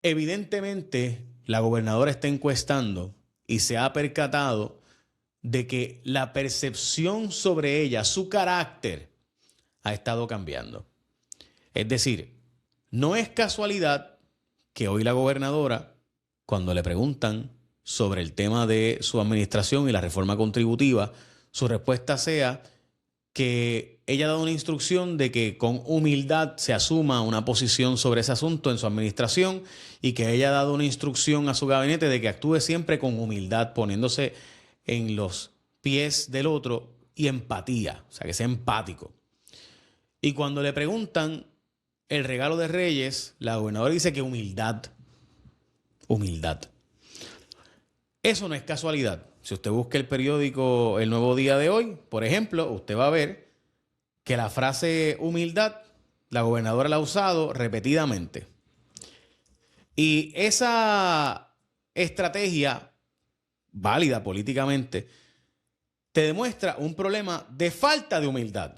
Evidentemente, la gobernadora está encuestando y se ha percatado de que la percepción sobre ella, su carácter, ha estado cambiando. Es decir, no es casualidad que hoy la gobernadora, cuando le preguntan sobre el tema de su administración y la reforma contributiva, su respuesta sea que ella ha dado una instrucción de que con humildad se asuma una posición sobre ese asunto en su administración y que ella ha dado una instrucción a su gabinete de que actúe siempre con humildad, poniéndose en los pies del otro y empatía, o sea, que sea empático. Y cuando le preguntan el regalo de Reyes, la gobernadora dice que humildad. Humildad. Eso no es casualidad. Si usted busca el periódico El Nuevo Día de hoy, por ejemplo, usted va a ver que la frase humildad, la gobernadora la ha usado repetidamente. Y esa estrategia, válida políticamente, te demuestra un problema de falta de humildad.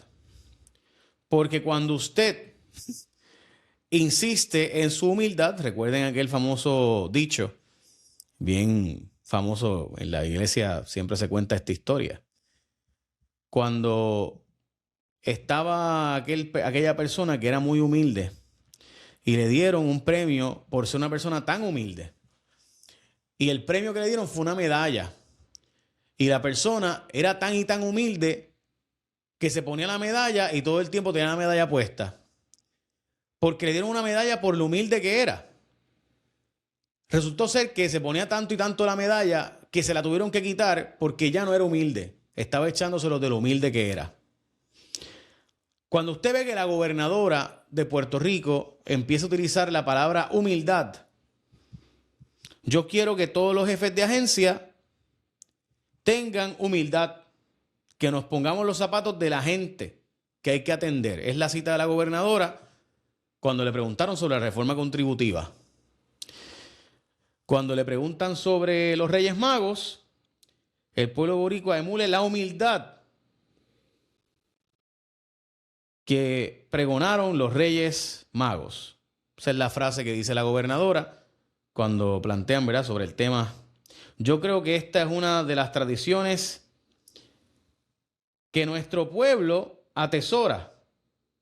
Porque cuando usted insiste en su humildad, recuerden aquel famoso dicho, bien famoso en la iglesia, siempre se cuenta esta historia. Cuando estaba aquella persona que era muy humilde y le dieron un premio por ser una persona tan humilde. Y el premio que le dieron fue una medalla. Y la persona era tan y tan humilde que se ponía la medalla y todo el tiempo tenía la medalla puesta. Porque le dieron una medalla por lo humilde que era. Resultó ser que se ponía tanto y tanto la medalla que se la tuvieron que quitar porque ya no era humilde. Estaba echándoselo de lo humilde que era. Cuando usted ve que la gobernadora de Puerto Rico empieza a utilizar la palabra humildad, yo quiero que todos los jefes de agencia tengan humildad, que nos pongamos los zapatos de la gente que hay que atender. Es la cita de la gobernadora cuando le preguntaron sobre la reforma contributiva. Cuando le preguntan sobre los Reyes Magos, el pueblo boricua emule la humildad que pregonaron los Reyes Magos. Esa es la frase que dice la gobernadora cuando plantean, ¿verdad?, sobre el tema. Yo creo que esta es una de las tradiciones que nuestro pueblo atesora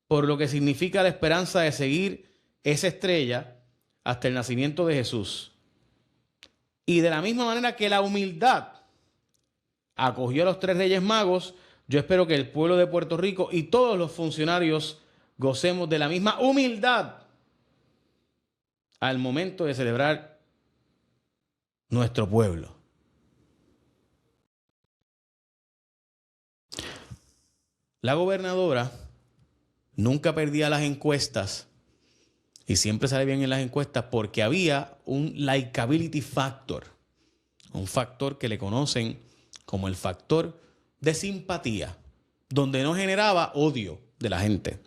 por lo que significa la esperanza de seguir esa estrella hasta el nacimiento de Jesús. Y de la misma manera que la humildad acogió a los 3 Reyes Magos, yo espero que el pueblo de Puerto Rico y todos los funcionarios gocemos de la misma humildad al momento de celebrar nuestro pueblo. La gobernadora nunca perdía las encuestas y siempre sale bien en las encuestas porque había un likability factor, un factor que le conocen como el factor de simpatía, donde no generaba odio de la gente.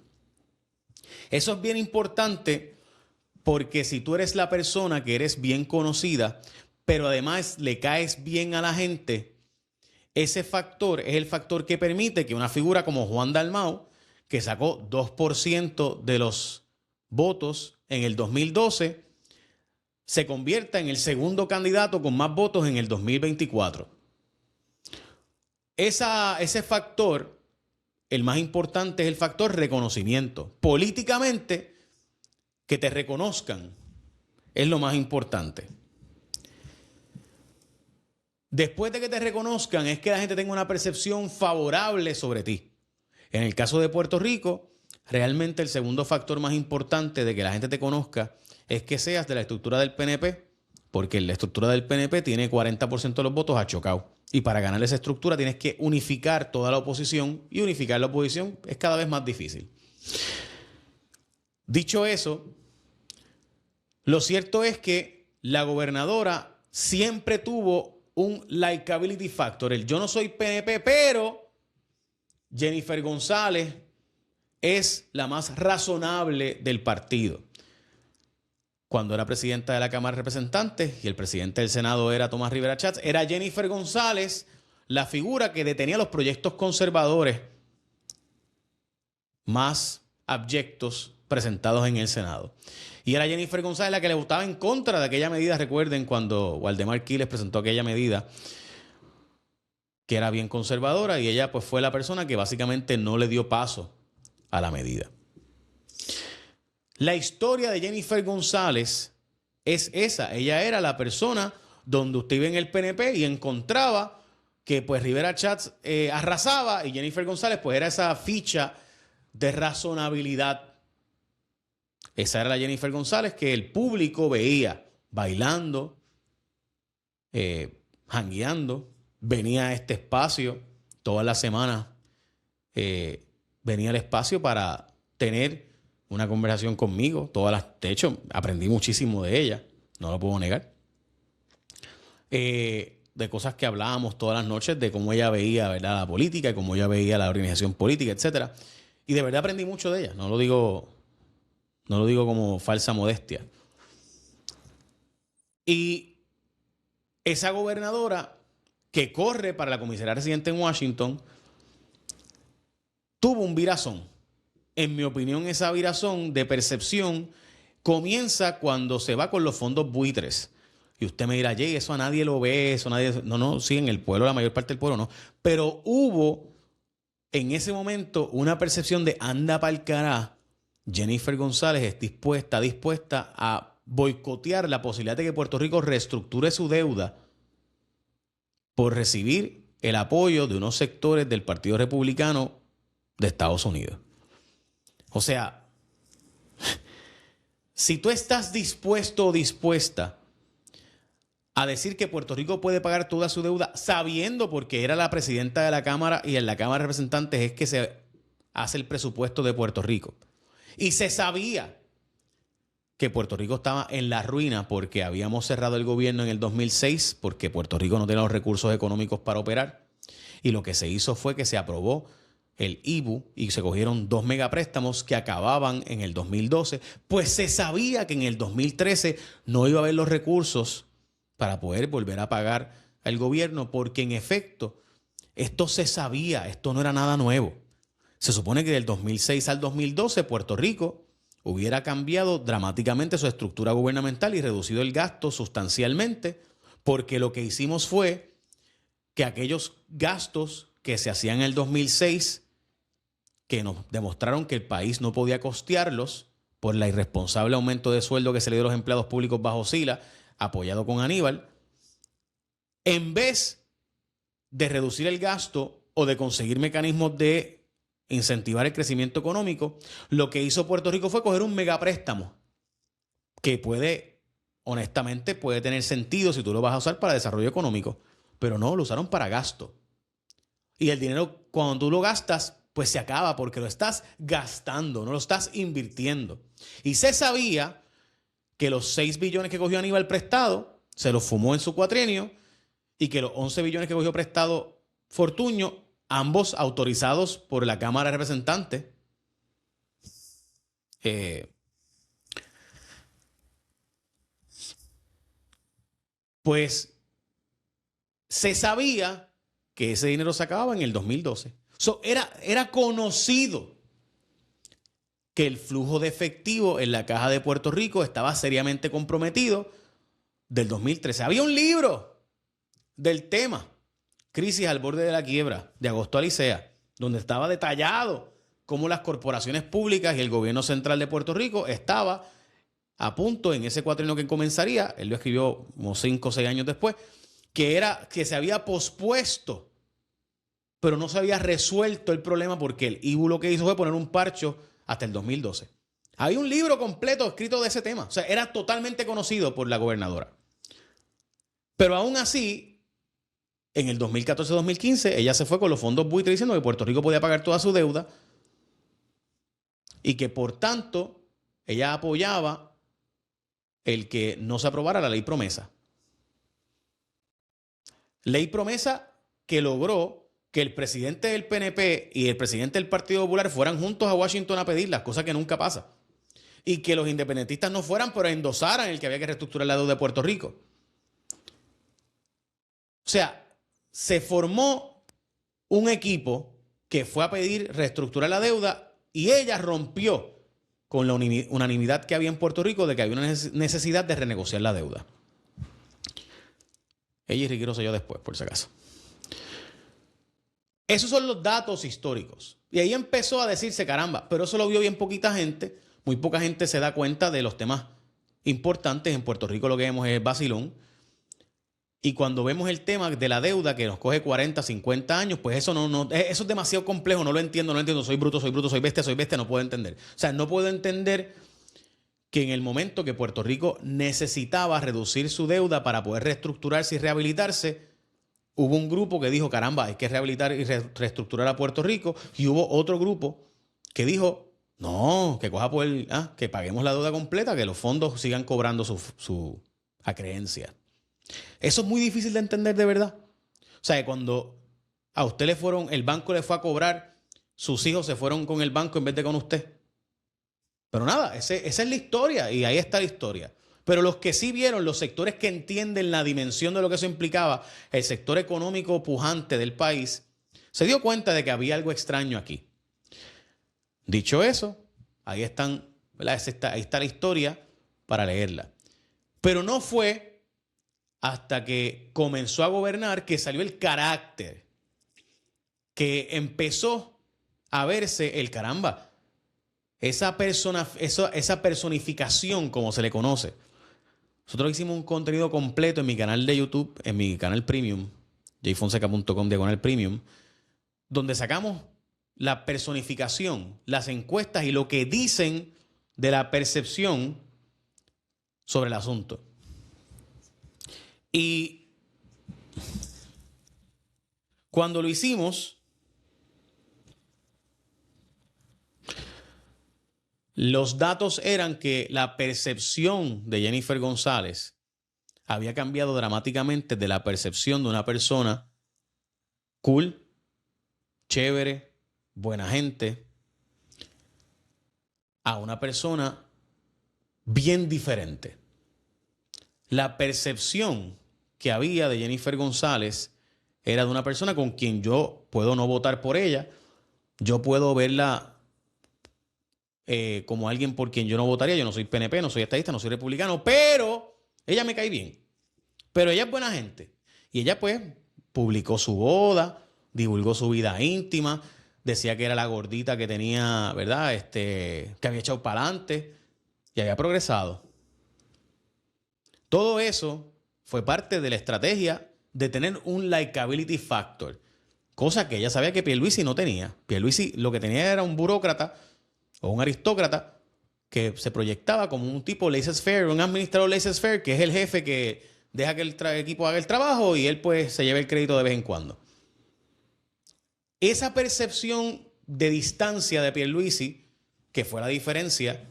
Eso es bien importante porque si tú eres la persona que eres bien conocida, pero además le caes bien a la gente, ese factor es el factor que permite que una figura como Juan Dalmau, que sacó 2% de los votos en el 2012, se convierta en el segundo candidato con más votos en el 2024. Ese factor, el más importante, es el factor reconocimiento. Políticamente, que te reconozcan es lo más importante. Después de que te reconozcan, es que la gente tenga una percepción favorable sobre ti. En el caso de Puerto Rico, realmente el segundo factor más importante de que la gente te conozca es que seas de la estructura del PNP, porque la estructura del PNP tiene 40% de los votos achocados. Y para ganar esa estructura tienes que unificar toda la oposición, y unificar la oposición es cada vez más difícil. Dicho eso, lo cierto es que la gobernadora siempre tuvo un likability factor. El yo no soy PNP, pero Jennifer González es la más razonable del partido. Cuando era presidenta de la Cámara de Representantes y el presidente del Senado era Tomás Rivera Schatz, era Jennifer González la figura que detenía los proyectos conservadores más abyectos presentados en el Senado. Y era Jennifer González la que le votaba en contra de aquella medida. Recuerden cuando Waldemar Quiles presentó aquella medida que era bien conservadora, y ella pues fue la persona que básicamente no le dio paso a la medida. La historia de Jennifer González es esa. Ella era la persona donde usted iba en el PNP y encontraba que pues Rivera Schatz arrasaba, y Jennifer González pues era esa ficha de razonabilidad. Esa era la Jennifer González que el público veía bailando, jangueando. Venía a este espacio todas las semanas. Venía al espacio para tener una conversación conmigo. De hecho, aprendí muchísimo de ella. No lo puedo negar. De cosas que hablábamos todas las noches, de cómo ella veía, ¿verdad?, la política y cómo ella veía la organización política, etc. Y de verdad aprendí mucho de ella. No lo digo como falsa modestia. Y esa gobernadora que corre para la comisaría residente en Washington tuvo un virazón. En mi opinión, esa virazón de percepción comienza cuando se va con los fondos buitres. Y usted me dirá, Jay, eso a nadie lo ve, eso nadie... No, sí, en el pueblo, la mayor parte del pueblo no. Pero hubo en ese momento una percepción de anda pa'l cará. Jennifer González está dispuesta a boicotear la posibilidad de que Puerto Rico reestructure su deuda por recibir el apoyo de unos sectores del Partido Republicano de Estados Unidos. O sea, si tú estás dispuesto o dispuesta a decir que Puerto Rico puede pagar toda su deuda, sabiendo, porque era la presidenta de la Cámara y en la Cámara de Representantes es que se hace el presupuesto de Puerto Rico, y se sabía que Puerto Rico estaba en la ruina porque habíamos cerrado el gobierno en el 2006 porque Puerto Rico no tenía los recursos económicos para operar, y lo que se hizo fue que se aprobó el IBU y se cogieron 2 megapréstamos que acababan en el 2012, pues se sabía que en el 2013 no iba a haber los recursos para poder volver a pagar al gobierno, porque en efecto esto se sabía, esto no era nada nuevo. Se supone que del 2006 al 2012 Puerto Rico hubiera cambiado dramáticamente su estructura gubernamental y reducido el gasto sustancialmente, porque lo que hicimos fue que aquellos gastos que se hacían en el 2006, que nos demostraron que el país no podía costearlos por el irresponsable aumento de sueldo que se le dio a los empleados públicos bajo Sila, apoyado con Aníbal, en vez de reducir el gasto o de conseguir mecanismos de incentivar el crecimiento económico, lo que hizo Puerto Rico fue coger un megapréstamo que honestamente puede tener sentido si tú lo vas a usar para desarrollo económico, pero no, lo usaron para gasto. Y el dinero, cuando tú lo gastas, pues se acaba porque lo estás gastando, no lo estás invirtiendo. Y se sabía que los 6 billones que cogió Aníbal prestado se los fumó en su cuatrienio, y que los 11 billones que cogió prestado Fortuño, ambos autorizados por la Cámara de Representantes, pues se sabía que ese dinero se acababa en el 2012. Era conocido que el flujo de efectivo en la Caja de Puerto Rico estaba seriamente comprometido del 2013. Había un libro del tema, Crisis al borde de la quiebra, de Agosto Alicea, donde estaba detallado cómo las corporaciones públicas y el gobierno central de Puerto Rico estaba a punto, en ese cuatrienio que comenzaría, él lo escribió como 5 o 6 años después, que se había pospuesto, pero no se había resuelto el problema porque el IBU lo que hizo fue poner un parcho hasta el 2012. Había un libro completo escrito de ese tema. O sea, era totalmente conocido por la gobernadora. Pero aún así, en el 2014-2015, ella se fue con los fondos buitres diciendo que Puerto Rico podía pagar toda su deuda y que, por tanto, ella apoyaba el que no se aprobara la ley promesa. Ley promesa que logró que el presidente del PNP y el presidente del Partido Popular fueran juntos a Washington a pedirlas, cosa que nunca pasa. Y que los independentistas no fueran, pero endosaran el que había que reestructurar la deuda de Puerto Rico. O sea, se formó un equipo que fue a pedir reestructurar la deuda y ella rompió con la unanimidad que había en Puerto Rico de que había una necesidad de renegociar la deuda. Ella y Ricky Rosselló después, por si acaso. Esos son los datos históricos. Y ahí empezó a decirse, caramba, pero eso lo vio bien poquita gente. Muy poca gente se da cuenta de los temas importantes. En Puerto Rico lo que vemos es el vacilón. Y cuando vemos el tema de la deuda que nos coge 40, 50 años, pues eso eso es demasiado complejo, no lo entiendo, soy bruto, soy bestia, no puedo entender. O sea, no puedo entender que en el momento que Puerto Rico necesitaba reducir su deuda para poder reestructurarse y rehabilitarse, hubo un grupo que dijo, caramba, hay que rehabilitar y reestructurar a Puerto Rico, y hubo otro grupo que dijo, no, que coja por que paguemos la deuda completa, que los fondos sigan cobrando su acreencia. Eso es muy difícil de entender de verdad. O sea, que cuando a usted el banco le fue a cobrar, sus hijos se fueron con el banco en vez de con usted. Pero nada, esa es la historia y ahí está la historia. Pero los que sí vieron, los sectores que entienden la dimensión de lo que eso implicaba, el sector económico pujante del país, se dio cuenta de que había algo extraño aquí. Dicho eso, ahí están, ¿verdad? Ahí está la historia para leerla. Pero no fue hasta que comenzó a gobernar que salió el carácter, que empezó a verse el caramba, esa personificación como se le conoce. Nosotros hicimos un contenido completo en mi canal de YouTube, en mi canal premium, jfonseca.com/premium, donde sacamos la personificación, las encuestas y lo que dicen de la percepción sobre el asunto. Y cuando lo hicimos, los datos eran que la percepción de Jennifer González había cambiado dramáticamente de la percepción de una persona cool, chévere, buena gente, a una persona bien diferente. La percepción que había de Jennifer González era de una persona con quien yo puedo no votar por ella, yo puedo verla como alguien por quien yo no votaría. Yo no soy PNP, no soy estadista, no soy republicano, pero ella me cae bien. Pero ella es buena gente. Y ella pues publicó su boda, divulgó su vida íntima, decía que era la gordita que tenía, ¿verdad? Que había echado para adelante y había progresado. Todo eso fue parte de la estrategia de tener un likability factor, cosa que ella sabía que Pierluisi no tenía. Pierluisi lo que tenía era un burócrata o un aristócrata que se proyectaba como un tipo laissez-faire, un administrador laissez-faire, que es el jefe que deja que el equipo haga el trabajo y él pues se lleva el crédito de vez en cuando. Esa percepción de distancia de Pierluisi, que fue la diferencia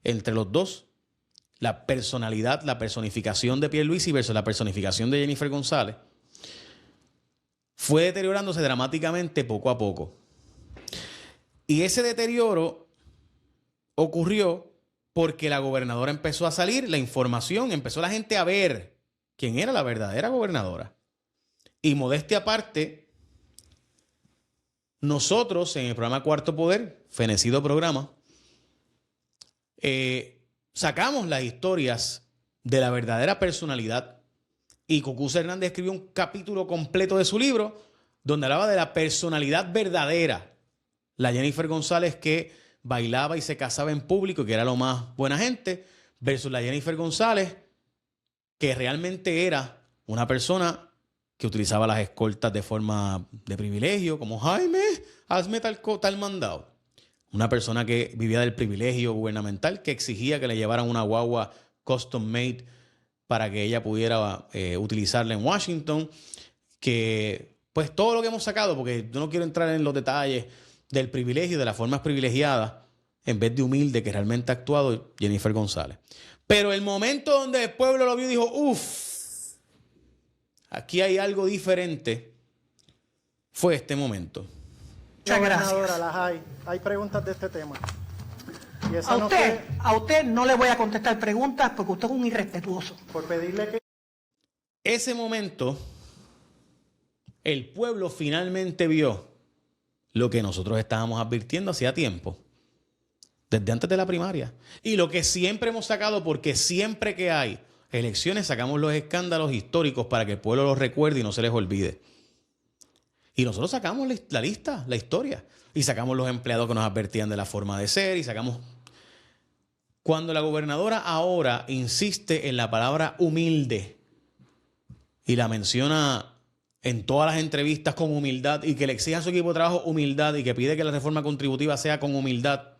entre los dos, la personalidad, la personificación de Pierluisi versus la personificación de Jennifer González, fue deteriorándose dramáticamente poco a poco. Y ese deterioro ocurrió porque la gobernadora empezó a salir, la información, empezó la gente a ver quién era la verdadera gobernadora. Y modestia aparte, nosotros en el programa Cuarto Poder, fenecido programa, sacamos las historias de la verdadera personalidad. Y Cucuza Hernández escribió un capítulo completo de su libro donde hablaba de la personalidad verdadera. La Jennifer González que bailaba y se casaba en público, que era lo más buena gente, versus la Jennifer González que realmente era una persona que utilizaba las escoltas de forma de privilegio, como Jaime, hazme tal mandado. Una persona que vivía del privilegio gubernamental, que exigía que le llevaran una guagua custom made para que ella pudiera utilizarla en Washington. Que pues todo lo que hemos sacado, porque yo no quiero entrar en los detalles del privilegio, de las formas privilegiadas, en vez de humilde que realmente ha actuado Jennifer González. Pero el momento donde el pueblo lo vio y dijo, uff, aquí hay algo diferente, fue este momento. Muchas gracias. Las hay preguntas de este tema. Y A usted no le voy a contestar preguntas porque usted es un irrespetuoso. por pedirle que... Ese momento, el pueblo finalmente vio lo que nosotros estábamos advirtiendo hacía tiempo. desde antes de la primaria. Y lo que siempre hemos sacado, porque siempre que hay elecciones sacamos los escándalos históricos para que el pueblo los recuerde y no se les olvide. Y nosotros sacamos la lista, la historia. Y sacamos los empleados que nos advertían de la forma de ser y sacamos... Cuando la gobernadora ahora insiste en la palabra humilde y la menciona en todas las entrevistas con humildad y que le exige a su equipo de trabajo humildad y que pide que la reforma contributiva sea con humildad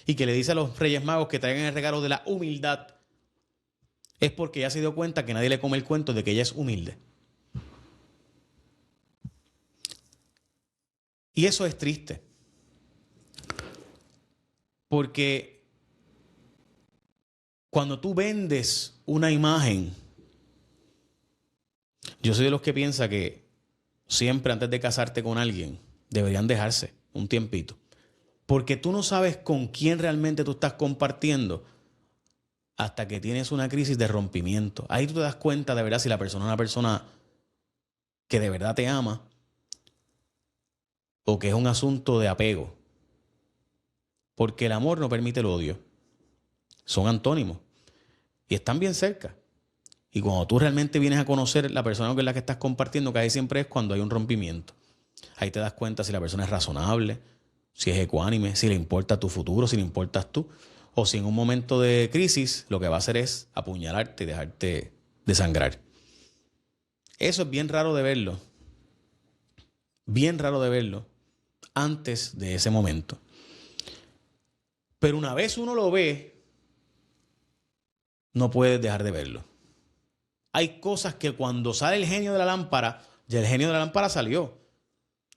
y que le dice a los Reyes Magos que traigan el regalo de la humildad, es porque ella se dio cuenta que nadie le come el cuento de que ella es humilde. Y eso es triste. Porque cuando tú vendes una imagen, yo soy de los que piensa que siempre antes de casarte con alguien deberían dejarse un tiempito. Porque tú no sabes con quién realmente tú estás compartiendo hasta que tienes una crisis de rompimiento. Ahí tú te das cuenta de verdad si la persona es una persona que de verdad te ama o que es un asunto de apego. Porque el amor no permite el odio. Son antónimos. Y están bien cerca. Y cuando tú realmente vienes a conocer la persona con la que estás compartiendo, casi siempre es cuando hay un rompimiento. Ahí te das cuenta si la persona es razonable, si es ecuánime, si le importa tu futuro, si le importas tú. O si en un momento de crisis lo que va a hacer es apuñalarte y dejarte desangrar. Eso es bien raro de verlo. Bien raro de verlo antes de ese momento. Pero una vez uno lo ve, no puedes dejar de verlo. Hay cosas que cuando sale el genio de la lámpara, ya el genio de la lámpara salió.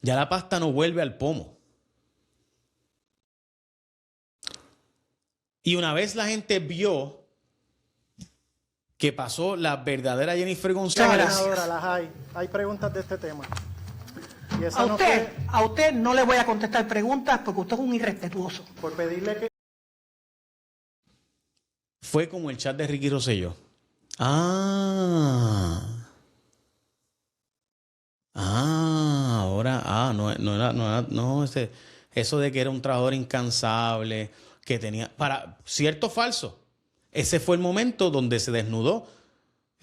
Ya la pasta no vuelve al pomo. Y una vez la gente vio que pasó la verdadera Jennifer González. Senadora, las hay preguntas de este tema. Y esa A usted no le voy a contestar preguntas porque usted es un irrespetuoso. por pedirle que... Fue como el chat de Ricky Rosselló. Eso de que era un trabajador incansable, que tenía, cierto o falso. Ese fue el momento donde se desnudó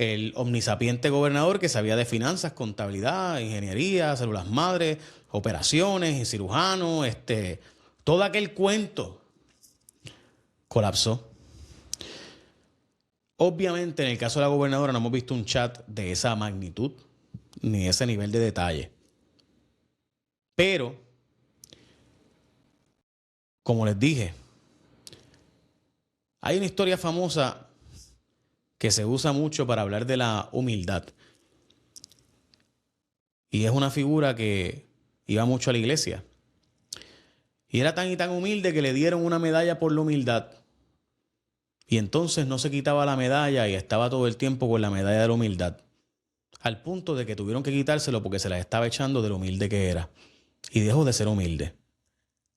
el omnisapiente gobernador que sabía de finanzas, contabilidad, ingeniería, células madres, operaciones y cirujano, todo aquel cuento colapsó. Obviamente, en el caso de la gobernadora no hemos visto un chat de esa magnitud ni ese nivel de detalle. Pero, como les dije, hay una historia famosa que se usa mucho para hablar de la humildad. Y es una figura que iba mucho a la iglesia. Y era tan y tan humilde que le dieron una medalla por la humildad. Y entonces no se quitaba la medalla y estaba todo el tiempo con la medalla de la humildad. Al punto de que tuvieron que quitárselo porque se la estaba echando de lo humilde que era. Y dejó de ser humilde.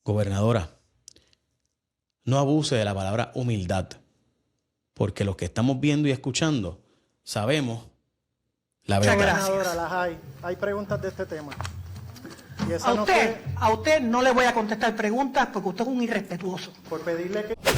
Gobernadora, no abuse de la palabra humildad. Porque los que estamos viendo y escuchando sabemos la verdad. Senadora, las hay preguntas de este tema. Y esa A usted no le voy a contestar preguntas porque usted es un irrespetuoso. por pedirle que...